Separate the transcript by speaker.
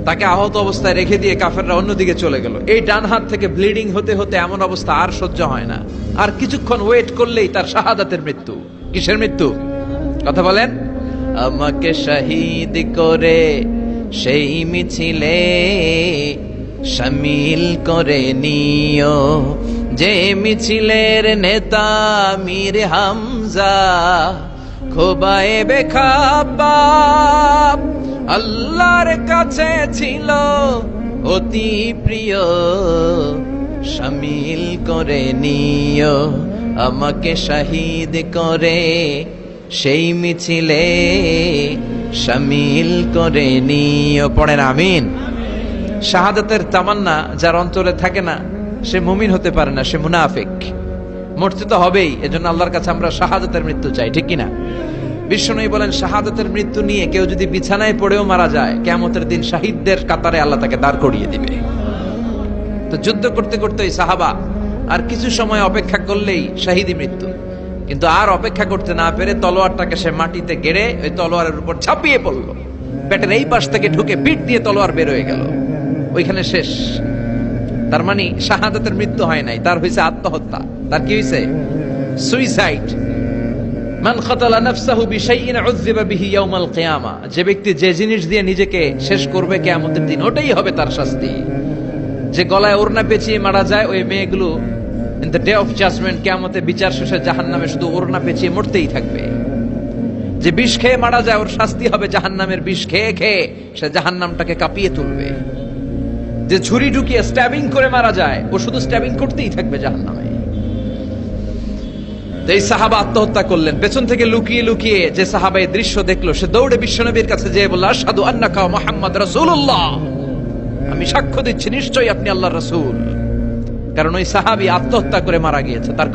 Speaker 1: তাকে আহত অবস্থায় রেখে দিয়ে কাফেররা অন্যদিকে চলে গেল। এই ডান হাত থেকে ব্লিডিং হতে হতে এমন অবস্থা আর সহ্য হয় না, আর কিছুক্ষণ ওয়েট করলেই তার শাহাদাতের মৃত্যু। কিসের মৃত্যু? কথা বলেন। আমাকে শহীদ করে সেই মিছিলে শামিল করে নিও, যে মিছিলের নেতা মীর হামজা খোবায়েবে খাব্বাব আল্লাহর কাছে ছিল অতি প্রিয়, শামিল করে নিও আমাকে শহীদ করে সেই মিছিলে শামিল করে নিও। পড়েন আমিন। শাহাদাতের তামান্না যার অন্তরে থাকে না সে মুমিন হতে পারে না, সে মুনাফিক। মরতে তো হবেই, এজন্য আল্লাহর কাছে আমরা শাহাদাতের মৃত্যু চাই, ঠিক কিনা? বিশ্বনবী বলেন, শাহাদাতের মৃত্যু নিয়ে কেউ যদি বিছানায় পড়েও মারা যায়, কিয়ামতের দিন শহীদদের কাতারে আল্লাহ তাকে দাঁড় করিয়ে দিবে। তো যুদ্ধ করতে করতে ওই সাহাবা আর কিছু সময় অপেক্ষা করলেই শহীদি মৃত্যু, কিন্তু আর অপেক্ষা করতে না পেরে তলোয়ারটাকে সে মাটিতে গেড়ে ওই তলোয়ারের উপর ঝাঁপিয়ে পড়ল। পেটের এই পাশ থেকে ঢুকে পিঠ দিয়ে তলোয়ার বের হয়ে গেল, ওইখানে শেষ। তার মানে শাহাদাতের মৃত্যু হয় নাই, তার হয়েছে আত্মহত্যা। তার কি হয়েছে? সুইসাইড। মান কাতালা নাফসাহু বিশাইইন উযযিবা বিহি ইয়াউমাল কিয়ামা, যে ব্যক্তি যে জিনিস দিয়ে নিজেকে শেষ করবে কিয়ামতের দিন, ওটাই হবে তার শাস্তি। যে গলায় ওড়না পেঁচিয়ে মারা যায়, ওই মেয়েগুলো in the day of judgement, কিয়ামতে বিচার শেষে জাহান্নামে শুধু ওড়না পেঁচিয়ে মরতেই থাকবে। যে বিষ খেয়ে মারা যায়, ওর শাস্তি হবে জাহান্নামের বিষ খেয়ে খেয়ে সে জাহান্নামটাকে কাঁপিয়ে তুলবে। যে ছুরি ঢুকিয়ে স্ট্যাবিং করে মারা যায়, ও শুধু স্ট্যাবিং করতেই থাকবে জাহান্নামে। এই সাহাবা আত্মহত্যা করলেন। পেছন থেকে লুকিয়ে লুকিয়ে যে সাহাবা এই দৃশ্য দেখলো, সে দৌড়ে বিশ্বনবীর কাছে যেয়ে বলল, আশহাদু আন্নাকা মুহাম্মাদ রাসূলুল্লাহ, আমি সাক্ষ্য দিচ্ছি নিশ্চয়ই আপনি আল্লাহর রাসূল। কারণ ওই সাহাবী আত্মহত্যা করে মারা গিয়েছে। তার